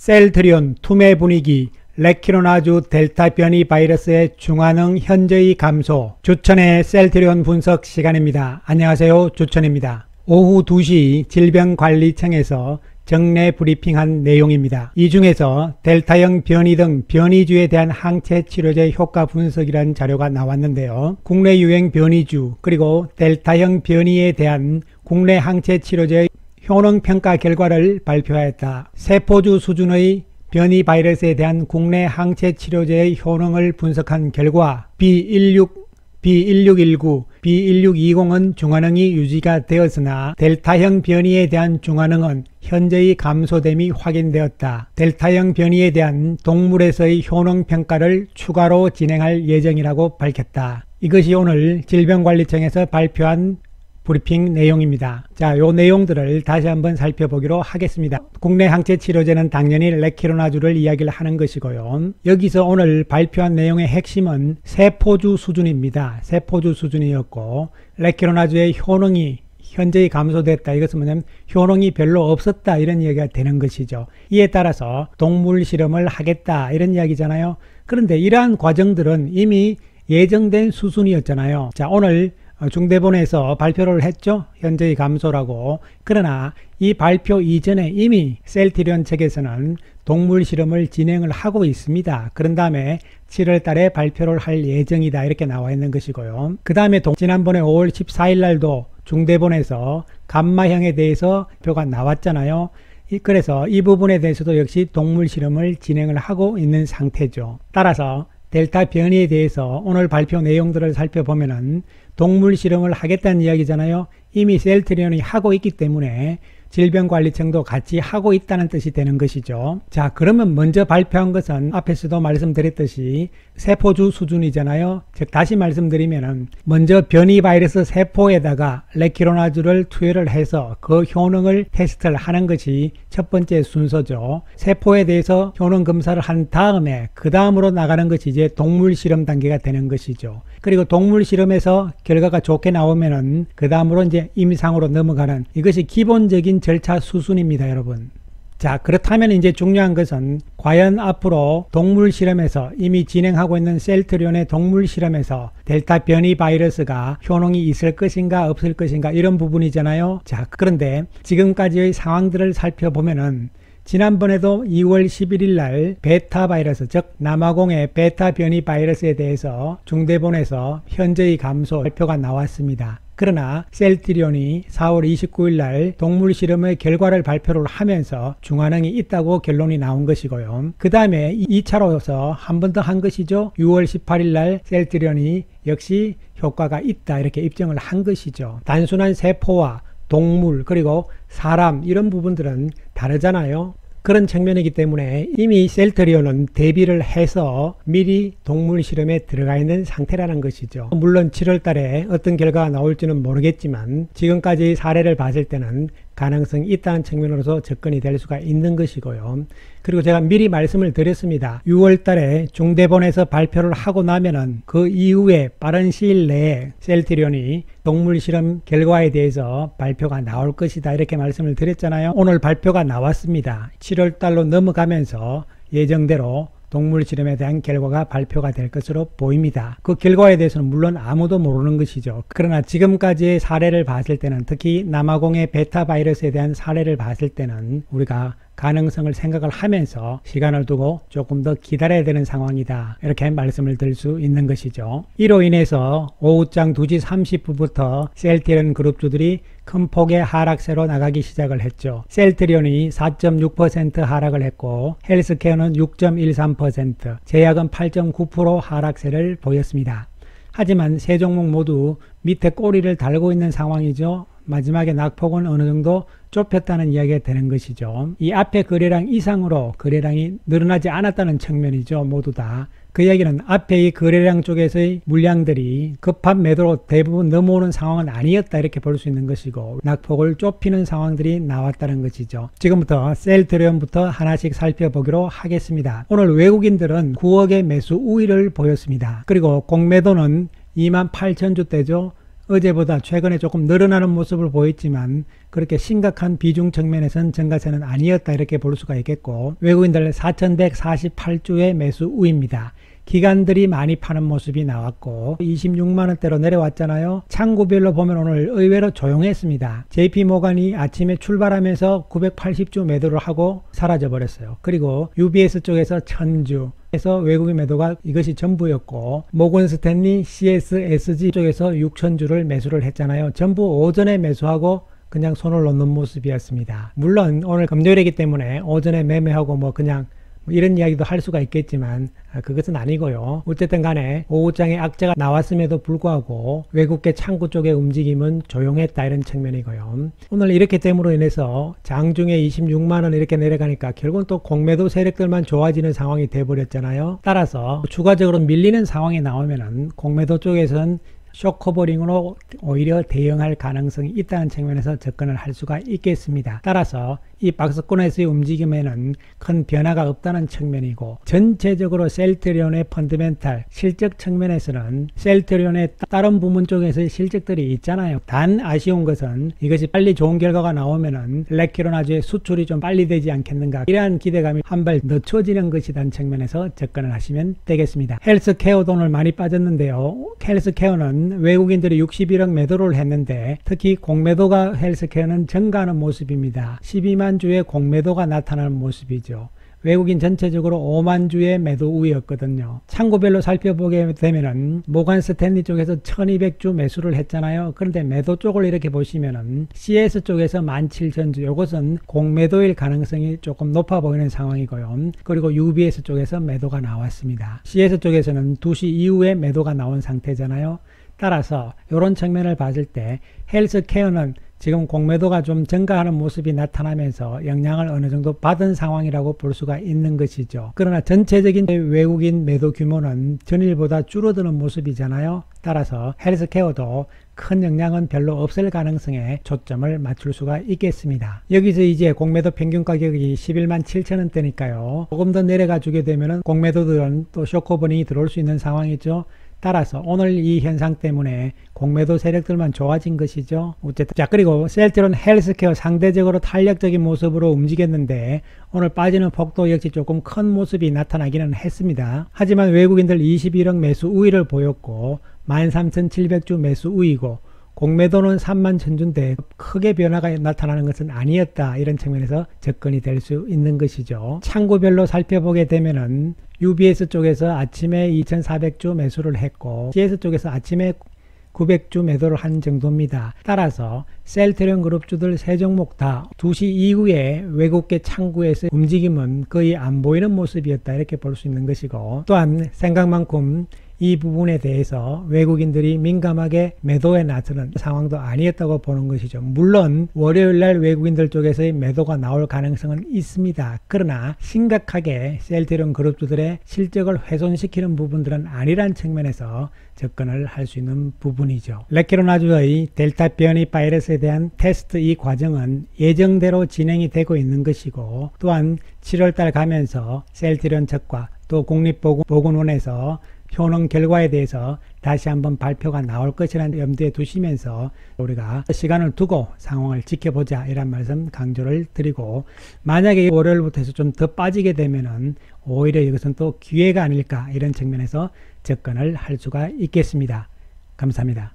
셀트리온 투매 분위기, 레퀴로나주 델타 변이 바이러스의 중환응 현저히 감소. 주천의 셀트리온 분석 시간입니다. 안녕하세요, 주천입니다. 오후 2시 질병관리청에서 정례 브리핑한 내용입니다. 이 중에서 델타형 변이 등 변이주에 대한 항체 치료제 효과 분석이라는 자료가 나왔는데요. 국내 유행 변이주 그리고 델타형 변이에 대한 국내 항체 치료제 효능 평가 결과를 발표하였다. 세포주 수준의 변이 바이러스에 대한 국내 항체 치료제의 효능을 분석한 결과 B16, B1619, B1620은 중환응이 유지가 되었으나 델타형 변이에 대한 중환응은 현저히 감소됨이 확인되었다. 델타형 변이에 대한 동물에서의 효능 평가를 추가로 진행할 예정이라고 밝혔다. 이것이 오늘 질병관리청에서 발표한 브리핑 내용입니다. 자, 요 내용들을 다시 한번 살펴보기로 하겠습니다. 국내 항체 치료제는 당연히 레퀴로나주를 이야기를 하는 것이고요. 여기서 오늘 발표한 내용의 핵심은 세포주 수준입니다. 세포주 수준이었고, 레퀴로나주의 효능이 현저히 감소됐다. 이것은 뭐냐면 효능이 별로 없었다, 이런 이야기가 되는 것이죠. 이에 따라서 동물 실험을 하겠다, 이런 이야기잖아요. 그런데 이러한 과정들은 이미 예정된 수순이었잖아요. 자, 오늘 중대본에서 발표를 했죠. 현저히 감소라고. 그러나 이 발표 이전에 이미 셀트리온 측에서는 동물 실험을 진행을 하고 있습니다. 그런 다음에 7월 달에 발표를 할 예정이다, 이렇게 나와 있는 것이고요. 그 다음에 지난번에 5월 14일 날도 중대본에서 감마형에 대해서 발표가 나왔잖아요. 그래서 이 부분에 대해서도 역시 동물 실험을 진행을 하고 있는 상태죠. 따라서 델타 변이에 대해서 오늘 발표 내용들을 살펴보면은 동물 실험을 하겠다는 이야기잖아요. 이미 셀트리온이 하고 있기 때문에 질병관리청도 같이 하고 있다는 뜻이 되는 것이죠. 자, 그러면 먼저 발표한 것은 앞에서도 말씀드렸듯이 세포주 수준이잖아요. 즉 다시 말씀드리면은 먼저 변이 바이러스 세포에다가 레퀴로나주를 투여를 해서 그 효능을 테스트를 하는 것이 첫 번째 순서죠. 세포에 대해서 효능 검사를 한 다음에 그 다음으로 나가는 것이 이제 동물 실험 단계가 되는 것이죠. 그리고 동물 실험에서 결과가 좋게 나오면은 그 다음으로 이제 임상으로 넘어가는, 이것이 기본적인 절차 수순입니다, 여러분. 자, 그렇다면 이제 중요한 것은 과연 앞으로 동물 실험에서 이미 진행하고 있는 셀트리온의 동물 실험에서 델타 변이 바이러스가 효능이 있을 것인가 없을 것인가, 이런 부분이잖아요. 자, 그런데 지금까지의 상황들을 살펴보면은 지난번에도 2월 11일 날 베타 바이러스, 즉 남아공의 베타 변이 바이러스에 대해서 중대본에서 현저히 감소 발표가 나왔습니다. 그러나 셀트리온이 4월 29일 날 동물 실험의 결과를 발표를 하면서 중환응이 있다고 결론이 나온 것이고요. 그 다음에 2차로서 한 번 더 한 것이죠. 6월 18일 날 셀트리온이 역시 효과가 있다, 이렇게 입증을 한 것이죠. 단순한 세포와 동물 그리고 사람, 이런 부분들은 다르잖아요. 그런 측면이기 때문에 이미 셀트리온은 대비를 해서 미리 동물 실험에 들어가 있는 상태라는 것이죠. 물론 7월 달에 어떤 결과가 나올지는 모르겠지만 지금까지 사례를 봤을 때는 가능성이 있다는 측면으로서 접근이 될 수가 있는 것이고요. 그리고 제가 미리 말씀을 드렸습니다. 6월 달에 중대본에서 발표를 하고 나면은 그 이후에 빠른 시일 내에 셀트리온이 동물 실험 결과에 대해서 발표가 나올 것이다, 이렇게 말씀을 드렸잖아요. 오늘 발표가 나왔습니다. 7월 달로 넘어가면서 예정대로 동물 실험에 대한 결과가 발표가 될 것으로 보입니다. 그 결과에 대해서는 물론 아무도 모르는 것이죠. 그러나 지금까지의 사례를 봤을 때는, 특히 남아공의 베타 바이러스에 대한 사례를 봤을 때는 우리가 가능성을 생각을 하면서 시간을 두고 조금 더 기다려야 되는 상황이다, 이렇게 말씀을 드릴 수 있는 것이죠. 이로 인해서 오후장 2시 30분부터 셀트리온 그룹주들이 큰 폭의 하락세로 나가기 시작을 했죠. 셀트리온이 4.6% 하락을 했고 헬스케어는 6.13%, 제약은 8.9% 하락세를 보였습니다. 하지만 세 종목 모두 밑에 꼬리를 달고 있는 상황이죠. 마지막에 낙폭은 어느 정도 좁혔다는 이야기가 되는 것이죠. 이 앞에 거래량 이상으로 거래량이 늘어나지 않았다는 측면이죠. 모두 다. 그 이야기는 앞에 이 거래량 쪽에서의 물량들이 급한 매도로 대부분 넘어오는 상황은 아니었다, 이렇게 볼 수 있는 것이고 낙폭을 좁히는 상황들이 나왔다는 것이죠. 지금부터 셀트리온부터 하나씩 살펴보기로 하겠습니다. 오늘 외국인들은 9억의 매수 우위를 보였습니다. 그리고 공매도는 28,000주대죠. 어제보다 최근에 조금 늘어나는 모습을 보였지만 그렇게 심각한 비중 측면에서는 증가세는 아니었다 이렇게 볼 수가 있겠고, 외국인들 4148주의 매수 우입니다. 기관들이 많이 파는 모습이 나왔고 26만원대로 내려왔잖아요. 창구별로 보면 오늘 의외로 조용했습니다. JP모간이 아침에 출발하면서 980주 매도를 하고 사라져 버렸어요. 그리고 UBS 쪽에서 1000주 에서 외국인 매도가 이것이 전부였고, 모건 스탠리 CSSG 쪽에서 6000주를 매수를 했잖아요. 전부 오전에 매수하고 그냥 손을 놓는 모습이었습니다. 물론 오늘 금요일이기 때문에 오전에 매매하고 그냥 이런 이야기도 할 수가 있겠지만 그것은 아니고요. 어쨌든 간에 오후장에 악재가 나왔음에도 불구하고 외국계 창구 쪽의 움직임은 조용했다 이런 측면이고요. 오늘 이렇게 됨으로 인해서 장중에 26만원 이렇게 내려가니까 결국은 또 공매도 세력들만 좋아지는 상황이 돼버렸잖아요. 따라서 추가적으로 밀리는 상황이 나오면은 공매도 쪽에서는 쇼커버링으로 오히려 대응할 가능성이 있다는 측면에서 접근을 할 수가 있겠습니다. 따라서 이 박스권에서의 움직임에는 큰 변화가 없다는 측면이고, 전체적으로 셀트리온의 펀더멘탈 실적 측면에서는 셀트리온의 다른 부문 쪽에서의 실적들이 있잖아요. 단 아쉬운 것은 이것이 빨리 좋은 결과가 나오면은 레키로나주의 수출이 좀 빨리 되지 않겠는가, 이러한 기대감이 한 발 늦춰지는 것이라는 측면에서 접근을 하시면 되겠습니다. 헬스케어도 오늘 많이 빠졌는데요. 헬스케어는 외국인들이 61억 매도를 했는데 특히 공매도가 헬스케어는 증가하는 모습입니다. 12만 주의 공매도가 나타나는 모습이죠. 외국인 전체적으로 5만 주의 매도 우위였거든요. 창구별로 살펴보게 되면은 모간 스탠리 쪽에서 1200주 매수를 했잖아요. 그런데 매도 쪽을 이렇게 보시면은 CS 쪽에서 17,000주, 이것은 공매도일 가능성이 조금 높아 보이는 상황이고요. 그리고 UBS 쪽에서 매도가 나왔습니다. CS 쪽에서는 2시 이후에 매도가 나온 상태잖아요. 따라서 이런 측면을 봤을 때 헬스케어는 지금 공매도가 좀 증가하는 모습이 나타나면서 영향을 어느 정도 받은 상황이라고 볼 수가 있는 것이죠. 그러나 전체적인 외국인 매도 규모는 전일보다 줄어드는 모습이잖아요. 따라서 헬스케어도 큰 영향은 별로 없을 가능성에 초점을 맞출 수가 있겠습니다. 여기서 이제 공매도 평균 가격이 11만 7천원대니까요. 조금 더 내려가 주게 되면 공매도들은 또 쇼커버닝이 들어올 수 있는 상황이죠. 따라서 오늘 이 현상 때문에 공매도 세력들만 좋아진 것이죠. 어쨌든 자, 그리고 셀트리온 헬스케어 상대적으로 탄력적인 모습으로 움직였는데 오늘 빠지는 폭도 역시 조금 큰 모습이 나타나기는 했습니다. 하지만 외국인들 21억 매수 우위를 보였고 13,700주 매수 우위고 공매도는 31,000주인데 크게 변화가 나타나는 것은 아니었다, 이런 측면에서 접근이 될 수 있는 것이죠. 창구별로 살펴보게 되면은 UBS 쪽에서 아침에 2,400주 매수를 했고 CS 쪽에서 아침에 900주 매도를 한 정도입니다. 따라서 셀트리온 그룹주들 세 종목 다 2시 이후에 외국계 창구에서 움직임은 거의 안 보이는 모습이었다, 이렇게 볼 수 있는 것이고, 또한 생각만큼 이 부분에 대해서 외국인들이 민감하게 매도에 나서는 상황도 아니었다고 보는 것이죠. 물론 월요일날 외국인들 쪽에서의 매도가 나올 가능성은 있습니다. 그러나 심각하게 셀트리온 그룹주들의 실적을 훼손시키는 부분들은 아니란 측면에서 접근을 할 수 있는 부분이죠. 레키로나주의 델타 변이 바이러스에 대한 테스트 이 과정은 예정대로 진행이 되고 있는 것이고, 또한 7월달 가면서 셀트리온 측과 또 국립보건원에서 효능 결과에 대해서 다시 한번 발표가 나올 것이라는 염두에 두시면서 우리가 시간을 두고 상황을 지켜보자, 이런 말씀 강조를 드리고, 만약에 월요일부터 해서 좀 더 빠지게 되면은 오히려 이것은 또 기회가 아닐까, 이런 측면에서 접근을 할 수가 있겠습니다. 감사합니다.